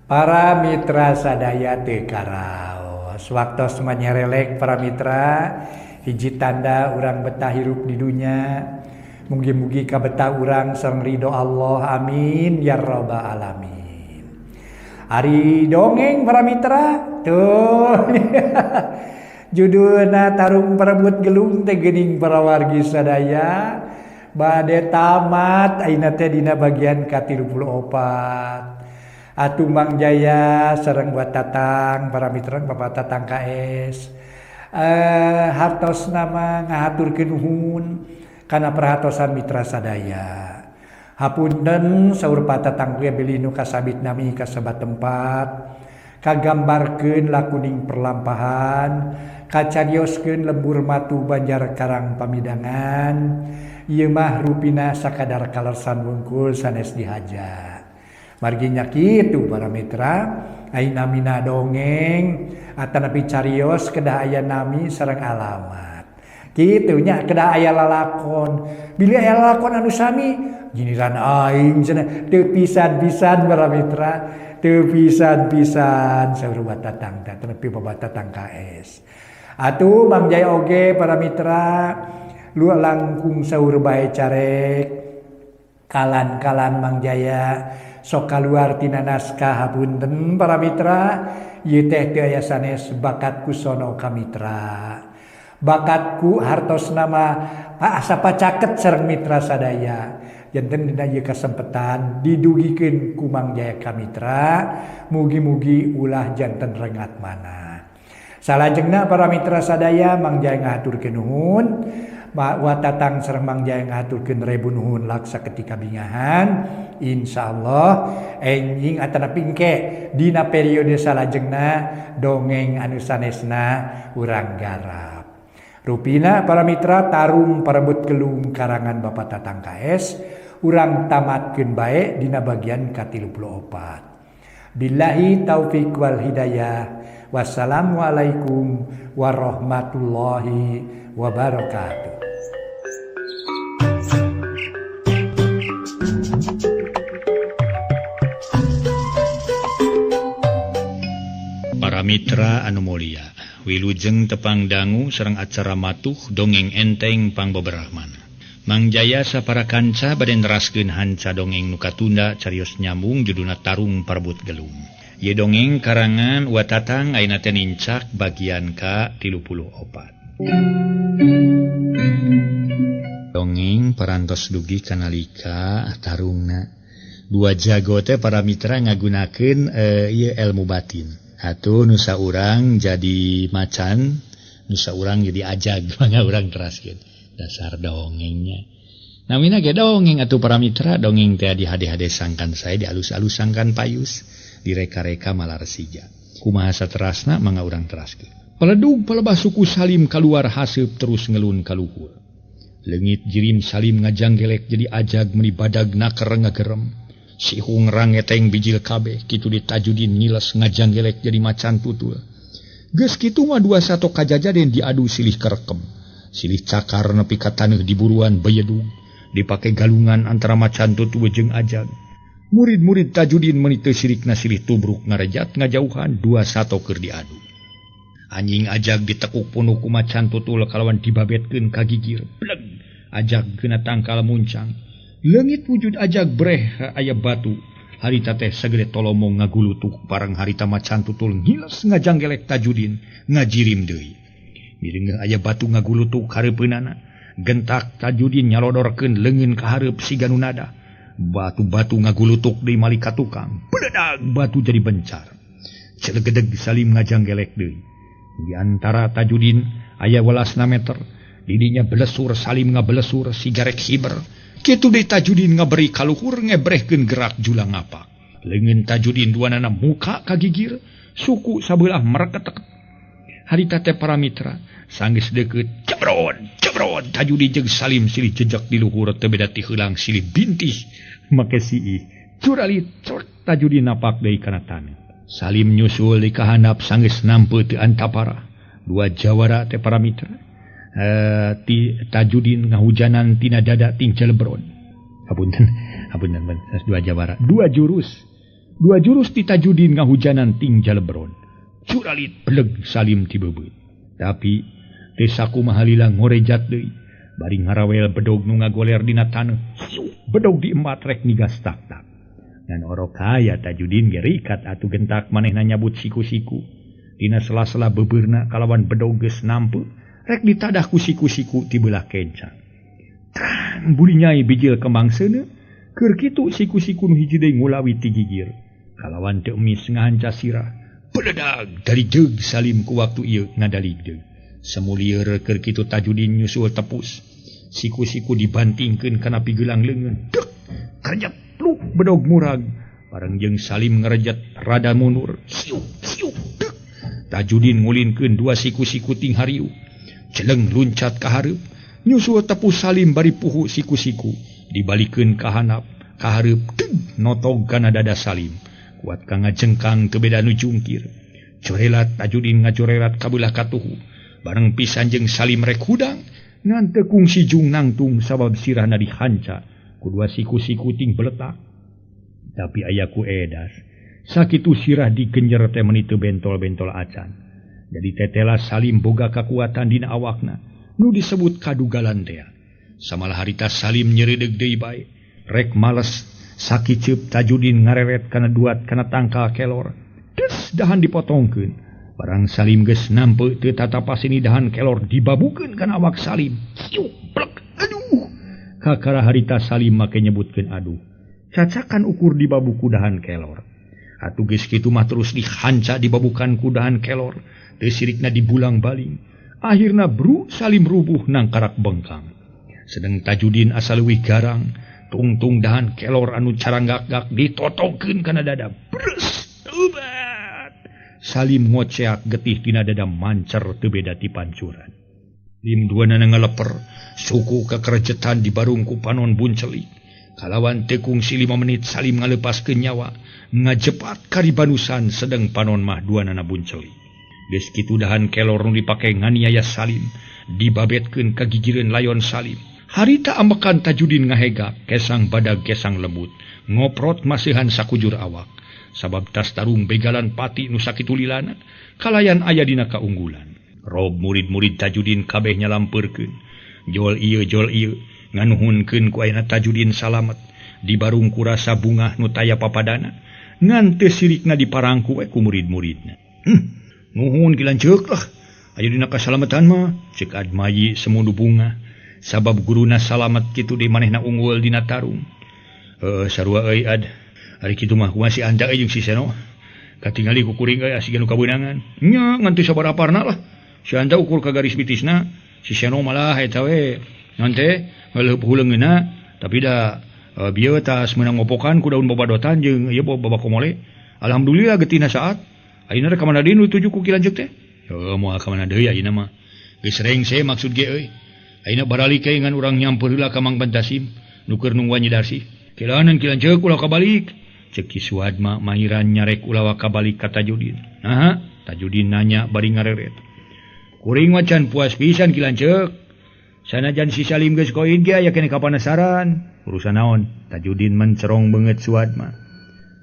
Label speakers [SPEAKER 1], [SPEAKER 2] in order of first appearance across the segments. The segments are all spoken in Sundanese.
[SPEAKER 1] Para mitra sadaya teu karaos. Waktos manyarelek para mitra, hiji tanda urang betah hirup di dunya. Mugi-mugi ka betah urang sareng ridho Allah. Amin ya rabbal alamin. Ari dongeng para mitra, tuh. Judulna tarung perebut gelung teh geuning para wargi sadaya. Bade tamat ayeuna teh dina bagian ka-34. Atuh Mang Jaya sareng buat tatang para mitra Bapak Tatang KS. Hartosna mah ngahaturkeun nuhun kana perhatosan mitra sadaya. Hapunten saur patatang kuya beli nu kasabit nami kasebat tempat. Kagambarkeun lakuning perlampahan, kacarioskeun lembur matu Banjar Karang Pamidangan. Ieu mah rupina sakadar kalersan wungkul sanes dihaja. Marginya kitu para mitra, ayeuna mina dongeng atanapi carios kedah aya nami sareng alamat. Kitu nya kedah aya lalakon. Bila aya lalakon anu sami, giliran aing cenah teu pisan-pisan para mitra, teu pisan-pisan saur batatang teh nepi babatang KS. Atuh Mang Jaya oge para mitra, lu langkung saur bae carek kalan-kalan Mang Jaya sok kaluar tina naskah. Hapunten para mitra, ieu teh teu aya sanes bakatku sono ka mitra. Bakatku hartosna mah asa pacaket sareng mitra sadaya. Janten dina ieu kasempetan didugikeun ku Mang Jaya ka mitra, mugi-mugi ulah janten rengat mana. Salajengna para mitra sadaya Mang Jaya ngahaturkeun nuhun. Watatang sareng Mang Jaya ngaturkeun rebu nuhun laksa ketika bingahan. Insyaallah enjing atanapi engke dina periode salajengna dongeng anu sanesna urang garap. Rupina para mitra tarung perebut gelung karangan Bapak Tatang KS urang tamatkeun bae dina bagian ka-34. Billahi taufik wal hidayah. Wassalamualaikum warahmatullahi wabarakatuh.
[SPEAKER 2] Para mitra anu mulia, wilujeng tepang dangu sareng acara matuh dongeng enteng pangbeberahmana. Mang Jaya sapara kanca bade neraskeun hanca dongeng nu katunda carios nyambung judulna Tarung Perebut Gelung. Ieu dongeng karangan Watatang ayeuna teh nincak bagian ka-34. Dongeng parantos dugi kanalika tarungna dua jago teh para mitra ngagunakeun ieu ilmu batin. Atuh nusa urang jadi macan, nusa urang jadi ajag, mangga urang teraskeun dasar dongengnya. Namina ge dongeng atuh para mitra, dongeng teh dihade-hade sangkan sae, dialus-alus sangkan payus, direka-reka malarsija. Kumaha saterasna mangga urang teraskeun. Paledug palebah suku Salim kaluar haseup terus ngelun ka luhur. Leungit jirim Salim ngajanggelek jadi ajag meuni badag naker ngagerem. Si Hung rangeteng bijil kabeh kitu ditajudin ngiles ngajanggelek jadi macan tutul. Geus kitu mah 21 kajajaden diadu silih kerekem. Silih cakar nepi ka taneuh diburuan beyedug, dipake galungan antara macan tutul jeung ajag. Murid-murid tajudin meuni teu sirikna silih tubruk ngarejat ngajauhan 21 keur diadu. Anjing ajag ditekuk punuk ku macan tutul kalawan dibabetkeun ka gigir. Bleg, ajag geuna tangkal muncang. Leungit wujud ajag breh aya batu. Harita teh sagede tolomong ngagulutuk parang harita macan tutul ngiles ngajanggelek tajudin ngajirim deui. Mireung aya batu ngagulutuk hareupeunana, gentak tajudin nyalodorkeun leungin ka hareup siga nu nada. Batu-batu ngagulutuk deui mali ka tukang. Bledag batu jadi bencar. Celegedeg Salim ngajanggelek deui. Di antara tajudin aya 12 meter. Didinya belesur Salim ngabelesur sigarek hiber. Kitu deui tajudin ngaberi kaluhur ngebrehkeun gerak julang apa. Leungin tajudin duanana muka kagigir, suku sabelah mereketek. Harita teh para mitra sanggeus deukeut cebrod tajudin jeung Salim silih jejak di luhur teu beda ti heulang silih bintih make siih. Curalit tajudin napak deui kana taneuh. Salim nyusul di kahandap sanggeus nampeu teu antapara. Dua jawara teh para mitra tajudin ngahujanan tina dada ting celebron. Hapunten dua jawara, dua jurus Dua jurus ti Tajudin ngahujanan ting jalebron. Curalit beleg Salim ti bebeut. Tapi desaku mahalila ngorejat deui. Bari ngarawel bedog nu ngagoler dina taneuh. Bedog diembat rek nigas tak-tak. Ngan orok kaya Tajudin gerikat atuh gentak manehna nyabut siku-siku. Dina sela-sela bebeurna kalawan bedog geus nampu rek ditadah ku siku-siku ti beulah kencang. Tang buli nyai bijil kembang seuneu keur kitu siku-siku nu hiji deui ngulawi ti gigir. Kalawan teu emis ngahanca sirah, beledag dari jeug Salim ku waktu ieu ngadalig deui. Semulieur keur kitu Tajudin nyusul tepus. Siku-siku dibantingkeun kana pigelang leungeun. Dek, karejat pluk bedog murag. Bareng jeung Salim ngarejat rada mundur. Siuk, siuk, dek. Tajudin ngulinkeun dua siku-siku ting hariu. Celeng luncat ka hareup. Nyusul tepus Salim bari puhu siku-siku. Dibalikeun ka handap, ka hareup, deg, notog kana dada Salim. Kuat ka ngajengkang teu beda nu jungkir. Corelat Tajudin ngacorelat kabelah katuhu. Bareng pisan jeung Salim rek hudang ngan teu kungsi jung nangtung sabab sirahna dihanca ku dua siku-siku ting beletak. Tapi aya ku edas sakitu sirah digenjer teh meuni teu bentol-bentol acan. Jadi tetela Salim boga kakuatan dina awakna nu disebut kadugalan teh. Samalah harita Salim nyeureudeg deui bae rek males sakiceup Tajudin ngareret kana duat kana tangkal kelor. Des dahan dipotongkeun. Barang Salim geus nampe teu tatapasini dahan kelor dibabukeun kana awak Salim. Siuk, blek, aduh. Kakara harita Salim make nyebutkeun aduh. Cacakan ukur dibabuku dahan kelor. Atuh geus kitu mah terus dihanca dibabukan ku dahan kelor. Teu sirikna dibulang baling. Akhirna bru Salim rubuh nang karak bengkang. Sedeng Tajudin asa leuwih garang. Tungtung dahan kelor anu caranggak-gak ditotongkeun kana dada. Bres, ubat. Salim ngoceak getih tina dada mancer teu beda ti pancuran. Lim duana ngaleper, suku kekerejetan di barungku panon buncelik. Kalawan tekung si 5 menit Salim ngalepaskeun nyawa, ngajepat karibanusan sedeng panon mah duanana buncelik. Geus kitu dahan kelor nu dipake nganiaya Salim, dibabetkeun ka gigireun layon Salim. Harita ambekan Tajudin ngahegak, kesang badag kesang lembut, ngoprot masihan sakujur awak. Sabab tas tarung begalan pati nu sakitu lilana, kalayan aya dina kaunggulan. Rob murid-murid Tajudin kabeh nyalampurkeun. Jol ieu nganuhunkeun ku ayeuna Tajudin salamet di barung ku rasa bungah nu taya papadana, ngan teu sirikna diparangku we ku murid-muridna. Nuhun kilanceuk lah. Aya dina kasalametan mah ceuk Admayi semundu bunga. Sabab guruna salamet kitu di manehna unggul dina tarung. Sarua euy Ad. Ari kitu mah kumaha si Anda jeung si Seno. Katingali ku kuring euy asigan nu kabeunangan. Nya ngan teu sabaraparna lah. Si Anda ukur ka garis bitisna, si Seno malah eta we. Ngan teh ngaleup huleungeunna tapi da bieu tas meunang ngopokan ku daun babadotan jeung ieu babak komole. Alhamdulillah getihna saat. Ayeuna rek ka mana deui nu tuju ku kilanceuk teh? Heuh moal ka mana deui ayeuna mah. Geus rengse maksud ge euy. Ayeuna baralik ke ngan urang nyamper heula ka Mang Bantasim nu keur nungguan Nyi Darsi. Kilanan kilanceuk ulah kabalik. Cek Ki Suadma mahiran nyarek ulah kabalik ka Tajudin. Naha? Tajudin nanya bari ngareret. Kuring macan puas pisan kilanceuk. Sanajan si Salim geus koid ge aya keneh kapanasaran. Urusan naon? Tajudin mencerong beungeut Suadma.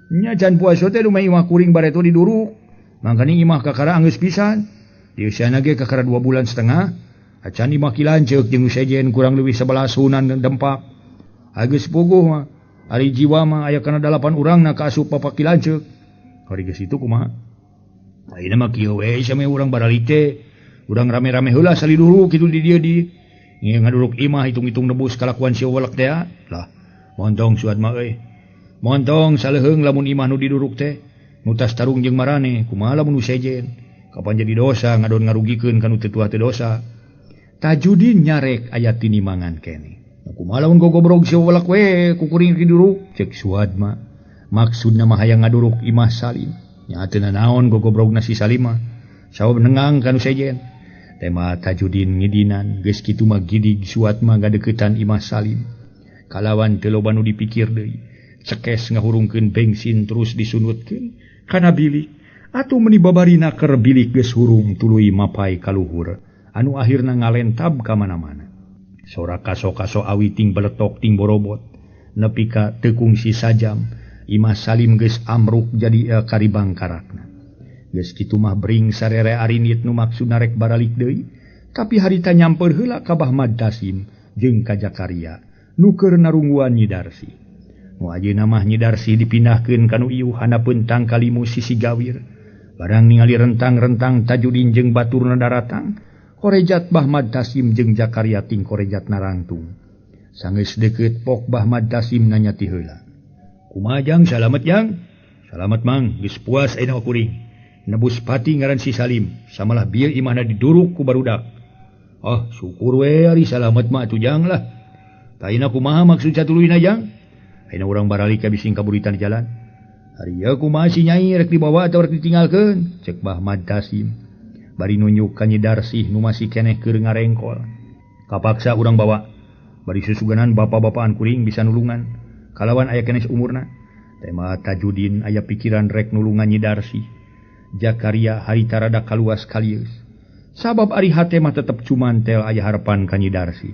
[SPEAKER 2] Nya can puas teh lumai imah kuring bareto diduruk. Mangkani imah kakara anggeus pisan. Di usiana ge kakara 2 bulan setengah. Acan imah kilanceuk jeung sejen kurang leuwih 11 hunan dempak. Geus puguh mah. Ari jiwa mah aya kana 8 urangna kaasup papa kilanceuk. Ari geus itu kumaha? Ayeuna mah kieu we same urang baralik teh. Urang rame-rame heula saliduruk kitu di dieu di. Ngieu ngaduruk imah hitung-hitung nebus kalakuan si welek teh. Lah, montong Suadma euy. Montong saleuheung lamun imah nu diduruk teh. Nu tas tarung jeung marane, kumaha lamun nu sejen? Kapan jadi dosa ngadon ngarugikeun ka nu teu tuah teu dosa. Tajudin nyarek ayat tinimangan kene. Kumaha lamun gogobrog si welek we ku kuring diduruk? Cek Suadma. Maksudna mah hayang ngaduruk imah Salim. Nya teu naon gogobrogna si Salim mah. Sabab nengang ka nu sejen. Tema Tajudin ngidinan geus kitu mah gidig Suadma ngadeuketan imah Salim. Kalawan teu loba nu dipikir deui. Cekes ngahurungkeun bensin terus disunutkeun kana bilik. Atuh meuni babarina keur bilik geus hurung tuluy mapai ka luhur. Anu akhirna ngalentab ka mana-mana. Sora kaso-kaso awi ting beletok ting borobot. Nepi ka teu kungsi sajam. Imah Salim geus amruk jadi karibang karakna. Geus kitu mah bring sarere arinit nu maksudna rek baralik deui, tapi harita nyamper heula ka Bahmad Tasim jeung ka Jakaria nu keur narungguan Nyi Darsi. Nu ajeuna mah Nyi Darsi dipindahkeun ka nu ieuh hanapeun tang kalimu sisi gawir. Barang ningali rentang-rentang Tajudin jeung baturna daratang, korejat Bahmad Tasim jeung Jakaria ting korejat narangtung. Sanggeus deukeut pok Bahmad Tasim nanya ti heula. Kumaha Jang, salamet Jang? Salamet Mang, geus puas ayeuna kuring. Nebus pati ngaran si Salim, samalah bieu imahna diduruk ku barudak. Ah, syukur we ari salamet mah atuh Jang lah. Taina kumaha maksud satuluyna Jang? Ayeuna urang baralik ka bising kaburitan di jalan. Ari ieu kumaha si Nyai rek dibawa atau rek ditinggalkeun? Cek Bahmad Tasim. Bari nunjuk ka Nyi Darsi nu masih keneh keur ngarengkol. Kapaksa urang bawa. Bari susuganan bapa-bapaan kuring bisa nulungan. Kalawan aya keneh umurna. Tema Tajudin aya pikiran rek nulungan Nyi Darsi. Jakaria harita rada kaluas kalius. Sabab ari hate mah tetep cumantel aya harapan ka Nyi Darsi.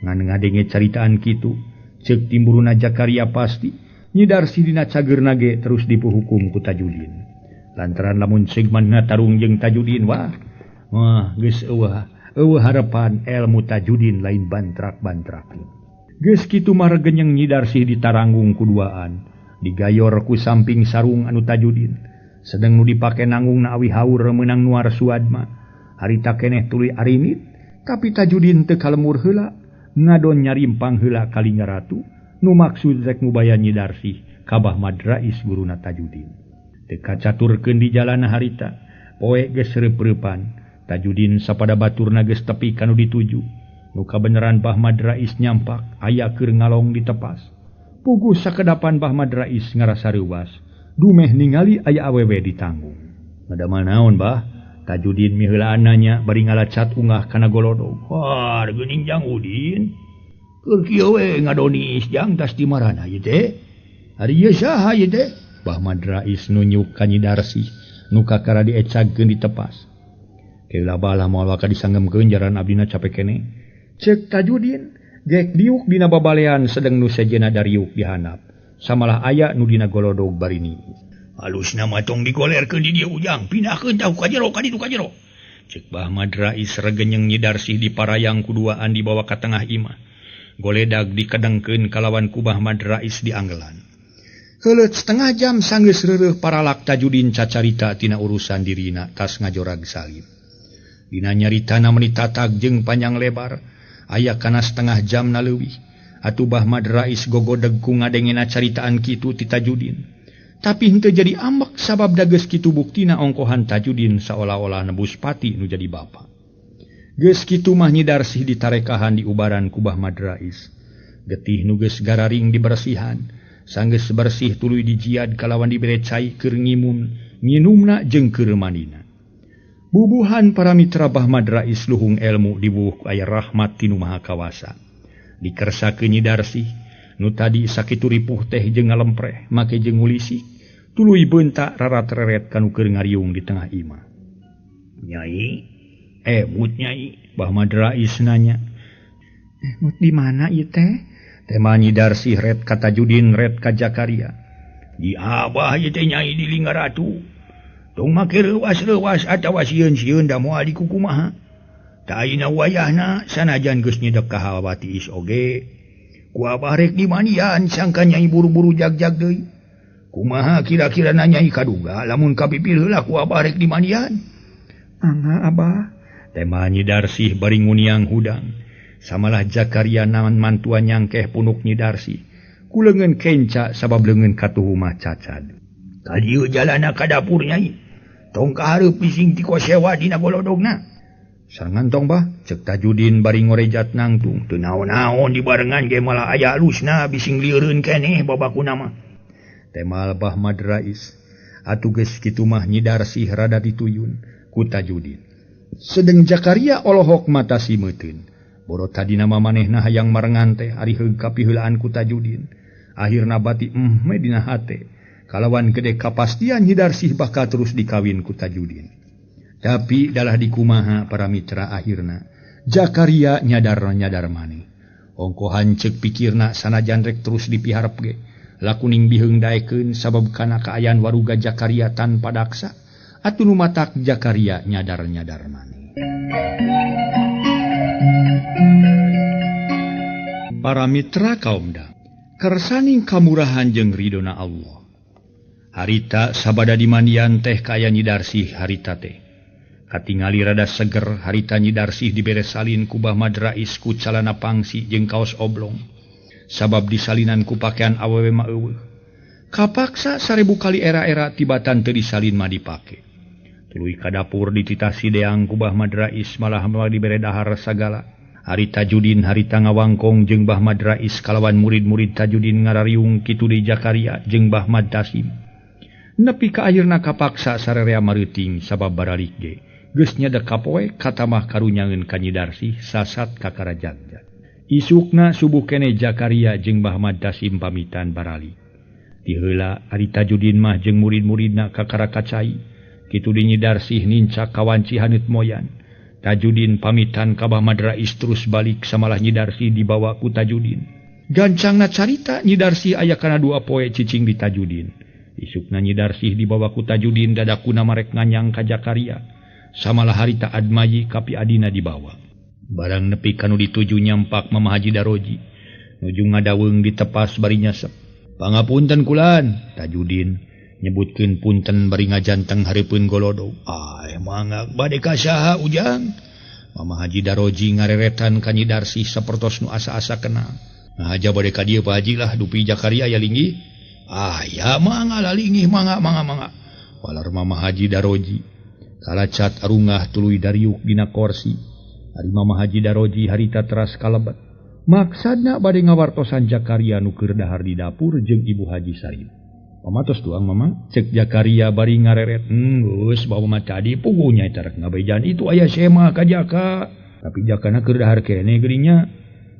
[SPEAKER 2] Ngan ngadenge caritaan kitu, ceuk timburuna Jakaria pasti Nyi Darsi dina cageurna ge terus dipuhukum ku Tajudin. Lantaran lamun segmanna tarung jeung Tajudin wah geus eueuh harapan ilmu Tajudin lain bantrak-bantrak. Geus kitu mah regenyeng Nyi Darsi ditaranggung kuduaan, digayor ku samping sarung anu Tajudin. Sedeng nu dipake nanggungna awi haur meunang nuar suad mah harita keneh tuluy arinit, tapi Tajudin teu kalemur heula, ngadon nyarimpang heula ka Lingaratu nu maksud rek ngubaya Nyi Darsi ka Bahmad Rais guruna Tajudin. Teu kacaturkeun di jalanna harita, poe geus reup-reupan, Tajudin sapada baturna geus tepi kanu dituju. Nu kabeneran Bahmad Rais nyampak aya keur ngalong ditepas. Puguh sakedapan Bahmad Rais ngarasa reuwas, dumeh ningali aya awewe ditanggung. Ngadamel naon bah? Tajudin miheulaan nanya bari ngalacat ungah kana golodog. Wah, geuning Jang Udin. Keur kieu we ngadonis Jang tas di marana ieu teh. Ari ieu saha ieu teh? Bahmad Rais nunjuk ka Nyi Darsi nu kakara diecagkeun ditepas. Keula bala moal ka disanggemkeun jaran abdina capek keneh. Cek Tajudin, gek diuk dina babalean sedeng nu sejena dariuk dihanap. Samalah aya nu dina golodog barini. Halusna mah tong digolerkeun di dieu Ujang, pindahkeun tahu ka jero, ka ditu ka jero. Cek Bahmad Rais regenyeng Nyi Darsi diparayang kuduaan dibawa ka tengah imah. Goledag dikedengkeun kalawan ku Bahmad Rais dianggelan. Heuleut setengah jam sanggeus reureuh paralak Tajudin cacarita tina urusan dirina tas ngajorag Salim. Dina nyaritana meuni tatag jeung panjang lebar. Aya kana setengah jam na leuwih, atuh Bahmad Rais gogodeg ku ngadengena caritaan kitu ti Tajudin. Tapi henteu jadi ambek sabab da geus kitu buktina ongkohan Tajudin saolah-olah nebus pati nu jadi bapa. Geus kitu mah Nyi Darsi ditarekahan di ubaran ku Bahmad Rais. Getih nu geus gararing dibersihan, sanggeus bersih tuluy dijiad kalawan dibere cai keur nginumna jeung keur mandina. Bubuhan para mitra Bahmad Rais luhung ilmu dibuh aya rahmat tinu Maha Kawasa. Dikersakeun Nyi Darsi, nu tadi sakitu ripuh teh jeung ngalempreh make jeung ngulisik, tuluy beuntak rarat-reret kanu keur ngariung di tengah imah. Nyai, mut Nyai, Bahmad Rais nanya. Mut di mana ieu teh? Tema Nyi Darsi red ka Tajudin red ka Jakaria. Di Abah ieu teh Nyai di Lingaratu. Tong make leuwas-leuwas atawa sieun-sieun da moal di kukumaha. Ta ayeuna wayahna sanajan geus nyedek ka hawa tiis oge. Ku Abah rek dimanian sangka Nyai buru-buru jag-jag deui. Kumaha kira-kira Nyai kaduga lamun kapipil heula ku Abah rek dimanian? Angga Abah. Tema Nyi Darsi bari nguniang hudang. Samalah Jakaria naon mantuan nyangkeh punuk Nyi Darsi. Ku leungeun kenca sabab leungeun katuhu mah cacad. Ka dieu jalana ka dapur Nyai. Tong kahareup bising ti kosewa dina golodogna. Sarangan tong bah, cek Tajudin bari ngorejat nangtung. Teu naon-naon dibarengan ge malah aya alusna bising lieureun keneh babakuna mah. Temal Bahmad Rais, atuh geus kitu mah Nyi Darsi rada dituyun ku Tajudin. Sedeng Jakaria olohok mata simeuteun. Boro tadina mamanehna hayang marengan teh ari heug kapiheulaan ku Tajudin. Akhirna bati me dina hate. Kalawan gede kapastian Nyi Darsi bakal terus dikawin ku Tajudin. Tapi dalah dikumaha para mitra akhirna Jakaria nyadar maneh. Ongkohan cek pikirna sanajan rek terus dipiharep ge. lakuning biheungdaekeun sabab kana kaayaan waruga Jakaria tanpa daksa atuh nu matak Jakaria nyadar-nyadar maneh. Para mitra kaumda kersaning kamurahan jeung ridona Allah harita sabada dimandian teh kaya nyidarsih harita teh katingali rada seger harita nyidarsih diberes salin ku Bahmad Rais ku calana pangsi jeung kaos oblong sabab disalinan ku pakean awewe mah eueuh kapaksa 1000 kali era-era tibatan teu disalin mah dipake tuluy ka dapur dititasi deang ku Bahmad Rais malah dibere dahar sagala. Hari Tajudin harita ngawangkong jeung Bahmad Rais kalawan murid-murid Tajudin ngarariung kitu di Jakaria jeung Bahmad Tasim. Nepi ka akhirna kapaksa sarerea mareuting sabab baralik ge. Geus nyadek kapoe katamah karunyangeun ka Nyidarsih sasat ka Karajagja. Isukna subuh kene Jakaria jeung Bahmad Tasim pamitan baralik. Ti heula Hari Tajudin mah jeung murid-muridna ka Karakacai. Kitu di Nyidarsih nincak kawanci haneut moyan. Tajudin pamitan ka Bahmad Rais terus balik samalah Nyidarsih dibawa ku Tajudin. Gancangna carita Nyidarsih aya kana 2 poe cicing di Tajudin. Isukna Nyidarsih dibawa ku Tajudin dadakuna marek nganyang ka Jakaria. Samalah harita Admayi kapi adina dibawa. Barang nepi kanu dituju nyampak Mama Haji Daroji. Nuju ngadaweung ditepas bari nyesep. Pangapunten kulan Tajudin nyebutkeun punten bari ngajanteng hareupeun golodo. Mangak bade ka saha ujang? Mama Haji Daroji ngareretan ka Nyidarsih sapertos nu asa-asa kenal. Ngahaja bade ka dieu Pak Haji lah dupi Jakaria ya linggih. Ya mangga lah linggih mangga. Walar Mama Haji Daroji. Kalacat arungah tuluy dariuk dina kursi. Ari Mama Haji Daroji harita teras kalebet. Maksadna bade ngawartosan Jakaria nu keur dahar di dapur jeung Ibu Haji Sarip. Pamatos tuang Mama, cek Jakaria bari ngareret. Geus bawa mah tadi pugunya eta rek ngabejan itu aya sema ka Jaka. Tapi Jakana keur dahar kene geuringnya.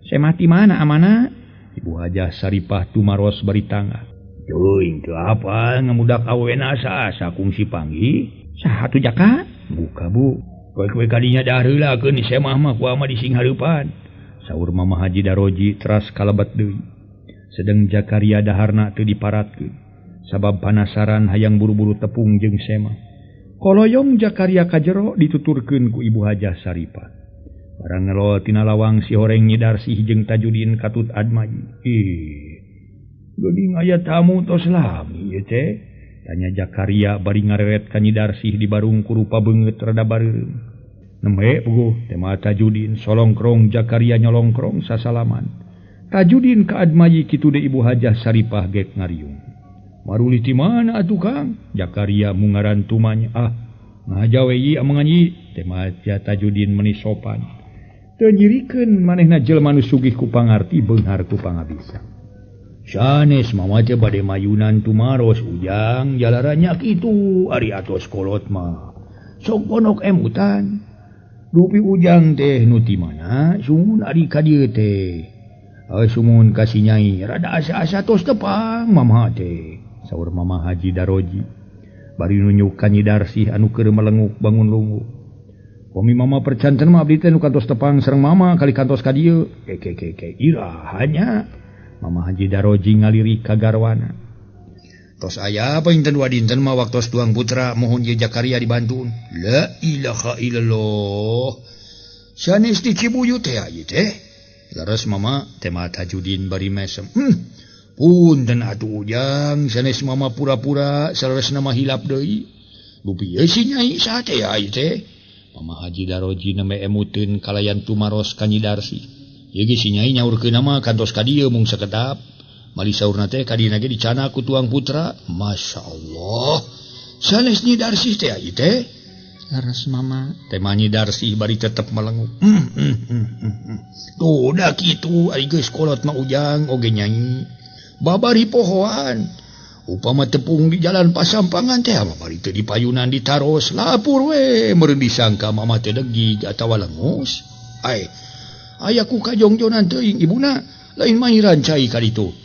[SPEAKER 2] Sema ti mana amana? Ibu Hajah Saripah tumaros bari tangah. Teuing teu apa ngamudak awena asa-asa kungsi panggi. Saha atuh Jaka? Buka Bu. Koe-koe kadinya dahar heulakeun ni sema mah ku ama di sing hareupan. Saur Mama Haji Daroji teras kalebet deui. Sedeng Jakaria daharna teu diparatkeun. Sabab panasaran hayang buru-buru tepung jeung sema. Koloyong Jakaria ka jero dituturkeun ku Ibu Hajah Saripah. Barang ngelol tina lawang si horeng Nyidarsih jeung Tajudin katut Admayi. Geuning aya tamu tos lami ieu teh. Tanya Jakaria bari ngareret ka Nyidarsih di barung kurupa beungeut rada bareureum. Nembe puguh teh mah Tajudin solongkrong Jakaria nyolongkrong sasalaman. Tajudin ka Admayi kitu deui Ibu Hajah Saripah gek ngariung. Maruli ti mana atuh Kang? Jakaria mungaran tumanya. Ngahaja we ieu amanganyi teh mah Tajudin meuni sopan. Teu nyirikeun manehna jelema nu sugih ku pangarti beunghar ku pangabisa. Sanes mama teh bade mayunan tumaros ujang jalaranya kitu ari atos kolot mah. Sok ponok emutan. Dupi ujang teh nu ti mana? Sumun ari ka dieu teh. Sumun ka si Nyai rada asa-asa tos tepang mama teh. Saur Mama Haji Daroji bari nunjuk ka Nyidarsih anu keur melenguk bangun lungu. Pomi Mama percanten mah abdi teh nu kantos tepang sareng Mama kali kantos ka dieu. Irahanya Mama Haji Daroji ngalirik ka garwana. Tos aya apa inten dua dinten mah waktos tuang putra mohon ieu Jakaria dibantuun. La ilaha illallah. Sanes di Cibuyu teh ieu teh. Laras Mama teh mah Tajudin bari mesem. Punten atuh ujang sanes Mama pura-pura saleresna mah hilap deui. Dupi ieu si Nyai saha teh ieu teh? Mama Haji Daroji nembe emuteun kalayan tumaros ka Nyidarsih. Ieu ge si Nyai nyaurkeun mah kantos ka dieu mung sakedap. Mali saurna teh kadina ge dicana ku tuang putra. Masyaallah. Sanes Nyidarsih teh ieu teh. Laras Mama teh mah Nyidarsih bari tetep melenguk. Tuh da kitu ari geus kolot mah ujang oge Nyai. Babari pohoan. Upama tepung di jalan pasampangan teh mah bari teu dipayunan ditaros lapur we meureun disangka Mama teh degig atawa lengus. Aya ku kajongjonan teuing ibuna lain mahiran cai ka ditu.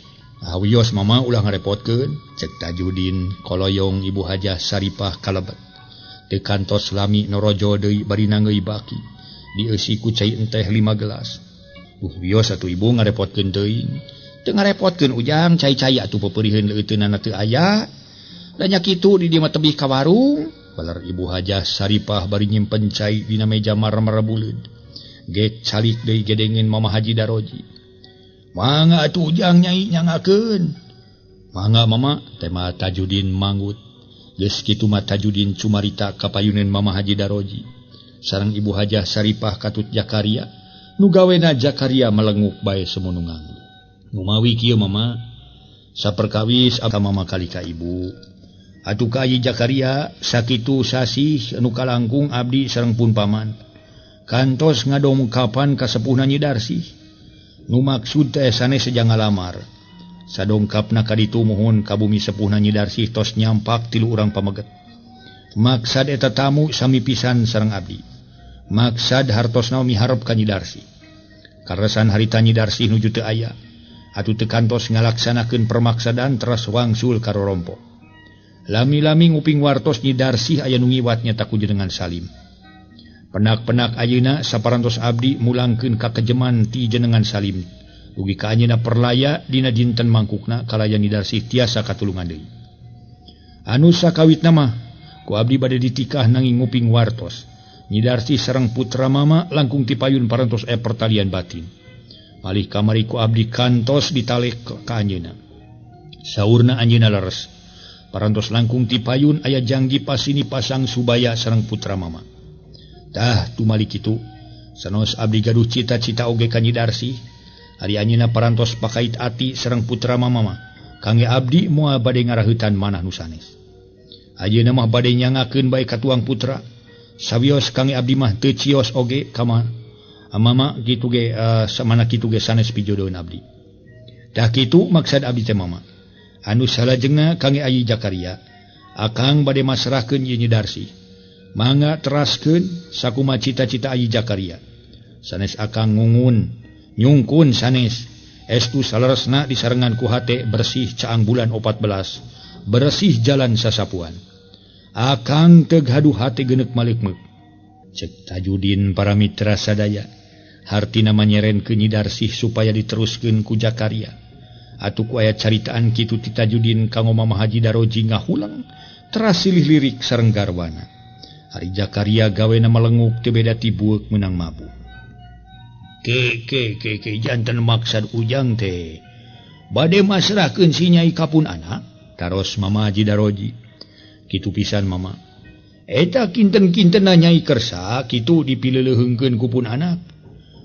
[SPEAKER 2] Wios Mama ulah ngarepotkeun cek Tajudin koloyong Ibu Hajah Saripah kalebet. Teu kantos lami norojo deui bari nangeui baki. Dieusi ku cai enteh 5 gelas. Wios atuh ibu ngarepotkeun teuing. teu ngarepotkeun ujang cai-cai atuh peperieun leuteunana teu aya da nya kitu di dieu mah tebih ka warung balar Ibu Hajah Saripah bari nyimpen cai dina meja marmer buleud ge calik deui gedengeun Mama Haji Daroji mangga atuh ujang nyai nyangakeun mangga Mama tema Tajudin manggut geus kitu mah Tajudin cumarita ka payuneun Mama Haji Daroji sareng Ibu Hajah Saripah katut Jakaria nu gawena Jakaria melenguk bae semunungang mumawi kieu Mama saperkawis ka Mama kali ka Ibu atuh ka Haji Jakaria sakitu sasih anu kalangkung abdi sareng pun paman kantos ngadongkapan ka sepuhna Nyi Darsih nu maksud teh sanes saja ngalamar sadongkapna ka ditu mohon ka bumi sepuhna Nyi Darsih tos nyampak 3 urang pameget maksad eta tamu sami pisan sareng abdi maksad hartosna miharep ka Nyi Darsih karesan harita Nyi Darsih nuju teu aya atuh teu kantos ngalaksanakeun permaksadaan teras wangsul ka rorompo lami-lami nguping wartos Nyi Darsih aya nu ngiwat nyata ku jenengan Salim penak-penak ayeuna saparantos abdi mulangkeun ka kejeman ti jenengan Salim ugi ka anjeunna perlaya dina dinten mangkukna kalaya Nyi Darsih tiasa katulungan deui anu sakawitna mah ku abdi bade ditikah nanging nguping wartos Nyi Darsih sareng putra Mama langkung ti payun parantos pertalian batin malih kamari ku abdi kantos ditalek ka anjeunna saurna anjeunna leres parantos langkung ti payun aya Janggi Pasini pasang Subaya sareng putra Mama tah tumali kitu sanos abdi gaduh cita-cita oge ka Nyi Darsih ari anjeunna parantos pakait ati sareng putra Mama mah kangge abdi moal bade ngaraheutan manah nu sanes ayeuna mah bade nyangakeun bae ka tuang putra sawios kangge abdi mah teu cios oge ka Mama kitu ge samana kitu ge sanes pijodoeun abdi tah kitu maksad abdi teh Mama anu salajengna kangge Ayi Jakaria akang bade masrahkeun Nyi Darsih mangga teraskeun sakumaha cita-cita Ayi Jakaria sanes akang ngungun nyungkun sanes estu saleresna disarengan ku hate bersih caang bulan 14 bersih jalan sasapuan akang teu gaduh hate geuneuk malikmeuk cek Tajudin para mitra sadaya hartina manyerenkeun Nyi Darsih supaya diteruskeun ku Jakaria atuh ku aya caritaan kitu ti Tajudin kanggo Mama Haji Daroji ngahulang teras silih lirik sareng garwana hari Jakaria gawena melenguk teu beda ti bueuk meunang mabuk ke janten maksad ujang teh bade masrahkeun si Nyai kapun anak taros Mama Haji Daroji kitu pisan Mama eta kinten-kintenna Nyai kersa kitu dipileuleungkeun ku pun anak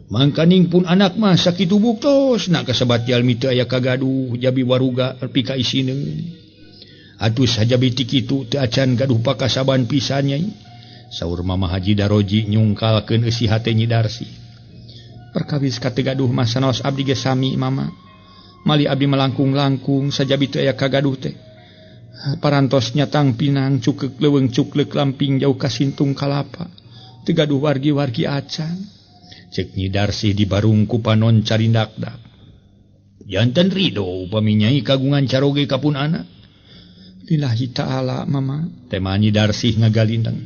[SPEAKER 2] mangkaning pun anak mah sakitu buktos na kasebat jalmi teu aya kagaduh jabi waruga pika isineun atuh sajabi ti kitu teu acan gaduh pakasaban pisan Nyai saur Mama Haji Daroji nyungkalkeun eusi hate Nyi Darsih perkawis ka teu gaduh mah sanaos abdi ge sami Mama mali abdi melangkung-langkung sajabi teu aya kagaduh teh parantos nyatang pinang cukeuk leuweung cukleuk lamping jauh kasintung kalapa teu gaduh wargi-wargi acan cek Nyi Darsih dibarung ku panon carindakdak janten ridho upami Nyai kagungan caroge kapun anak lillahi ta'ala Mama tema Nyi Darsih ngagalindang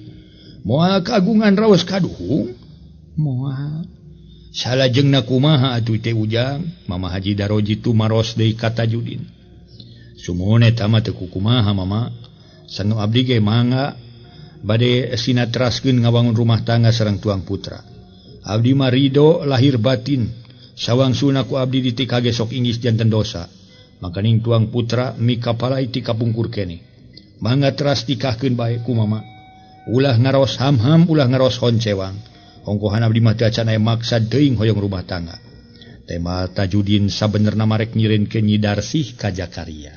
[SPEAKER 2] moal kagungan raos kaduhung moal salajengna kumaha atuh teh ujang Mama Haji Daroji tumaros deui ka Tajudin sumone eta mah teu kumaha Mama sanu abdi ge mangga bade sinatraskeun ngawangun rumah tangga sareng tuang putra abdi mah ridho lahir batin sawangsuna ku abdi ditikage sok inggis janten dosa makaning tuang putra mikapalai ti kapungkur kene mangga teras tikahkeun bae ku Mama ulah ngaros ham-ham ulah ngaros honcewang ongkohan abdi mah teu acan aya maksad teuing hoyong rumah tangga tema Tajudin sabenerna marek nyirenkeun Nyi Darsih ka Jakaria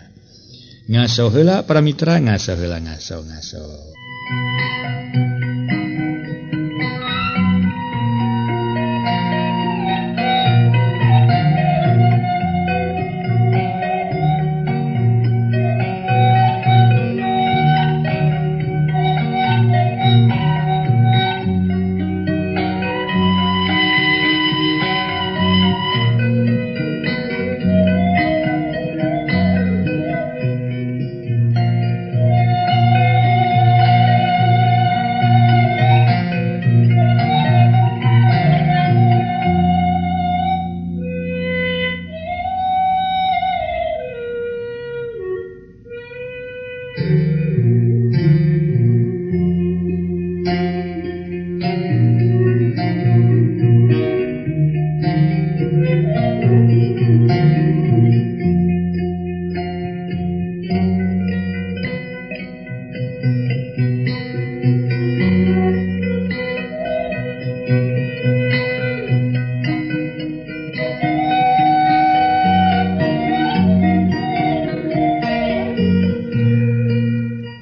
[SPEAKER 2] ngaso heula para mitra ngaso heula ngaso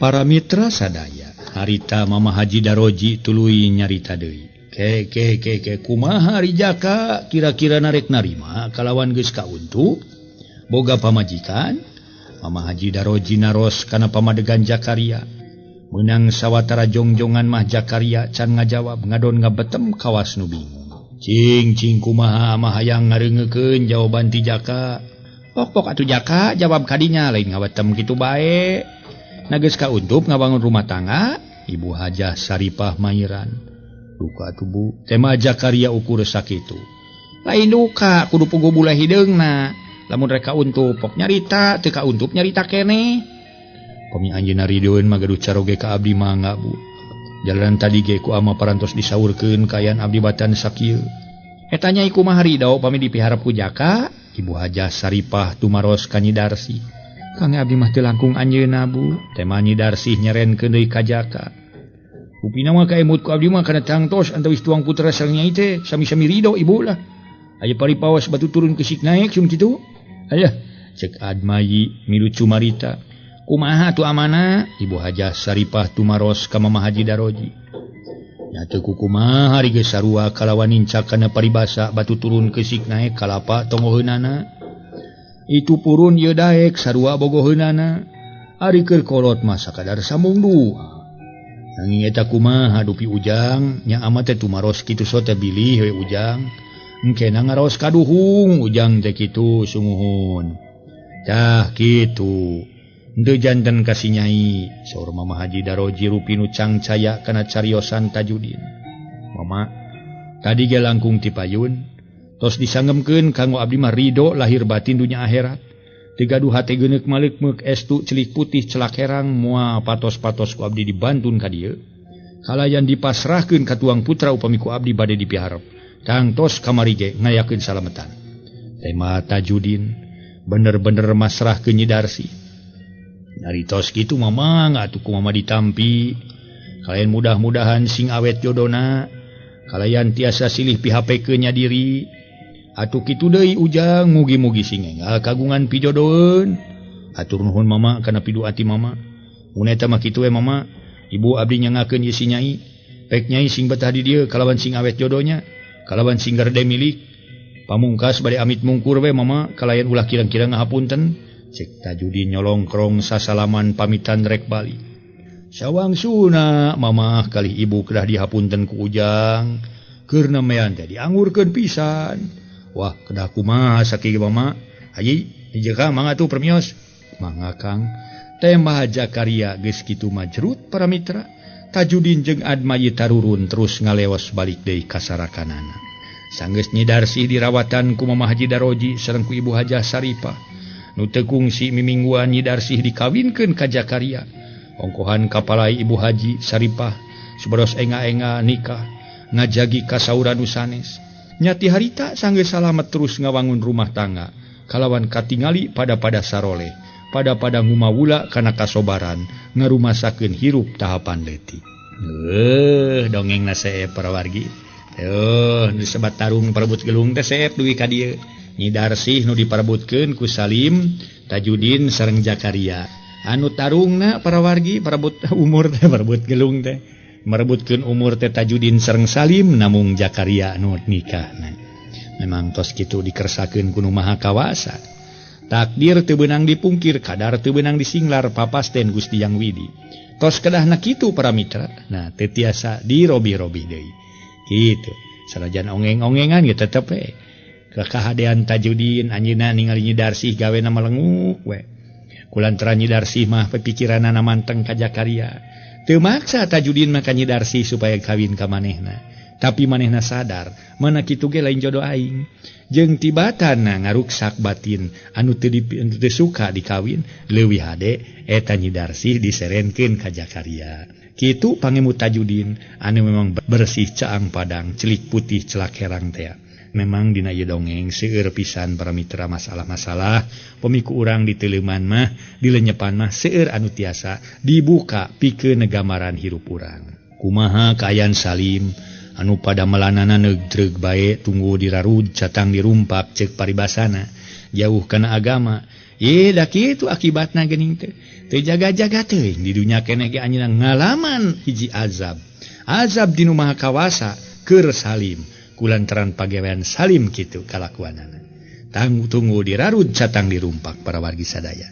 [SPEAKER 2] Para mitra sadaya harita Mama Haji Daroji tuluy nyarita deui ke kumaha ari jaka kira-kira narek narima kalawan geus kauntu boga pamajikan. Mama Haji Daroji naros kana pamadegan Jakaria meunang sawatara jongjongan mah Jakaria can ngajawab ngadon ngabetem kawas nu bingung. Cing kumaha mah hayang ngareungekeun jawaban ti Jaka. Pok atuh Jaka jawab kadinya lain ngabetem kitu bae. Nages kauntup ngabangun rumah tangga. Ibu Hajah Saripah Mairan duka tubuh tema Jakaria ukur sakitu lain duka kudu puguh bulah hideungna lamun rek kauntup pok nyarita teu kauntup nyarita keneh pami anjeunna rideueun magaduh caroge ka abdi mangga Bu jalanan tadi ge ku ama parantos disaurkeun kaayaan abdi batan sakieu eta nya kumaha ridho pami dipiharep ku Jaka. Ibu Hajah Saripah tumaros ka Nyi Darsi. Kang abdi mah teu langkung anjeunna Bu tema Nyi Darsi nyerenkeun deui ka Jaka. Upina mah kaemut ku abdi mah kana tangtos antawis tuang putra sareng nyai teh sami-sami ridho ibu lah. Aya paripawas batu turun ke sik naek sum kitu. Aya cek Admayi milu cumarita. Kumaha tu amanah? Ibu Hajah Saripah tumaros ka Mama Haji Daroji. Nya teu kumaha ari geus sarua kalawan nincakana paribasa batu turun ke sik naek kalapa tongoheunana. Itu purun ieu daek sarua bogoheunana. Ari keur kolot mah sakadar sambung dua. Nanging eta kumaha dupi Ujang nya ama teh tumaros kitu so teh bilih we Ujang. Engkena ngaraos kaduhung Ujang teh kitu sumuhun. Tah kitu. Henteu janten ka si nyai saur Mama Haji Daroji rupi nu cangcaya kana cariosan Tajudin. Mama tadi ge langkung ti payun tos disangemkeun kanggo abdi mah ridho lahir batin dunya akhirat. Teu gaduh hate geuneuk maleuk-meuk estu celik putih celak herang moal patos-patos ku abdi dibantun ka dieu. Kalayan dipasrahkeun ka tuang putra upami ku abdi bade dipiharep. Tangtos kamari ge ngayakeun salametan. Tema Tajudin bener-bener masrahkeun Nyi Darsi. Nyaritos kitu mamang atuh ku mama ditampi. Kalayan mudah-mudahan sing awet jodona. Kalayan tiasa silih pihapekeun nya diri. Atuh kitu deui Ujang mugi-mugi sing enggal kagungan pijodoeun. Atur nuhun mama kana pidu ati mama. Mun eta mah kitu we mama. Ibu abdi nyangakeun ieu si nyai. Pek nyai sing betah di dieu kalawan sing awet jodonya. Kalawan sing gerde milik. Pamungkas bade amit mungkur we mama kalayan ulah kirang-kirang ngahapunten. Cek Tajudin nyolongkrong sasalaman pamitan rek bali. Sawangsuna mama kali ibu kedah dihapunten ku Ujang. Keur nemean teh diangurkeun pisan. Wah kedah kumaha sakieu mama. Haji dijeka mangga tuh permios. Mangga Kang. Tema Jakaria geus kitu majrut para mitra. Tajudin jeung Admayi tarurun terus ngaleos balik deui ka sarakanana. Sanggeus Nyi Darsi dirawatan ku Mama Haji Daroji sareng ku Ibu Hajah Saripah. Nu teu kungsi mimingguan Nyi Darsi dikawinkeun ka Jakaria. Ongkohan kapalai Ibu Haji Saripah subados enga-enga nikah ngajagi kasauran nu sanes. Nyati harita sanggeus salamet terus ngawangun rumah tangga kalawan katingali pada sarole pada ngumawula kana kasobaran ngarumasakeun hirup tahapan leutik. Dongengna seep para wargi. Nu sebat tarung parebut gelung teh seep duwi ka dieu. Nyi Darsi nu diparebutkeun ku Salim, Tajudin sareng Jakaria. Anu tarungna para wargi parebut umur teh parebut gelung teh. Merebutkeun umur teh Tajudin sareng Salim namung Jakaria nu nikahna. Memang tos kitu dikersakeun ku Nu Maha Kawasa. Takdir teu beunang dipungkir, kadar teu beunang disinglar papasten Gusti Yang Widi. Tos kedahna kitu para mitra. Nah, teu tiasa dirobi-robi deui. Kitu. Sanajan ongeng-ongengan ge tetep we. Kekahadean Tajudin anjeunna ningali Nyi Darsi gawena melenguk we. Kulantaran Nyi Darsi mah pikiranna manteng ka Jakaria. Teu maksa Tajudin mah ka Nyi Darsi supaya kawin ka manehna. tapi manehna sadar mana kitu ge lain jodoh aing jeung tibatan ngaruksak batin anu teu suka dikawin leuwih hade eta Nyi Darsih diserenkeun ka Jakaria kitu pangemu Tajudin anu memang bersih caang padang celik putih celak herang teh. Memang dina ieu dongeng seueur pisan para mitra masalah-masalah pemiku urang di teleuman mah dilenyepan mah seueur anu tiasa dibuka pikeun gambaran hirup urang. Kumaha kaayaan Salim anu pada melanana neugdreug bae tunggu dirarud catang dirumpak ceuk paribasana jauh kana agama. Da kitu akibatna geuning teh teu jaga-jaga teuing di dunya keneh ge anjeunna ngalaman hiji azab dinu Maha Kawasa keur Salim. Kulantaran pagawean Salim kitu kalakuanana. Tunggu dirarud catang dirumpak para wargi sadaya.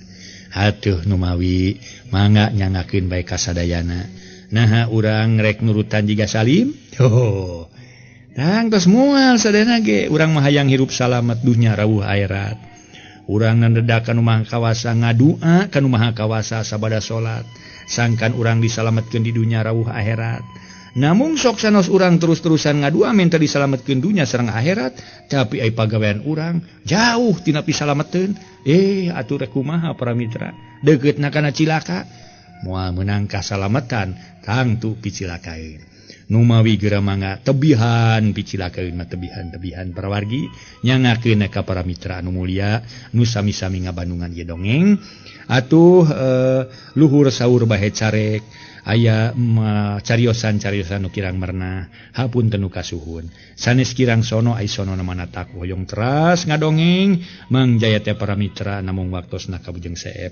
[SPEAKER 2] Atuh numawi mangga nyangakeun bae ka sadayana. Naha urang rek nurutan jiga Salim? Tang tos moal sadayana ge urang mah hayang hirup salamet dunya rawuh akhirat. Urang nandedak ka Maha Kawasa ngadua ka Maha Kawasa sabada salat. Sangkan urang disalametkeun di dunya rawuh akhirat. Namun sok sanos urang terus-terusan ngadua minta disalametkeun dunya sareng akhirat, tapi ai pagawean urang jauh tina pisalametkeun. Atuh rek kumaha para mitra? Deuketna kana cilaka. Moal meunang kasalametan tangtu picilakaeun. Numawi geura mangga tebihan picilakaeun mah tebihan para wargi nyangakeun ka para mitra anu mulia nu sami-sami ngabandungan ieu dongeng. Atuh luhur saur bahe carek aya cariosan nu kirang merna hapunten nu kasuhun sanes kirang sono ai sono namana tak hoyong teras ngadongeng Mang Jaya teh para mitra namung waktosna kabujeng seep.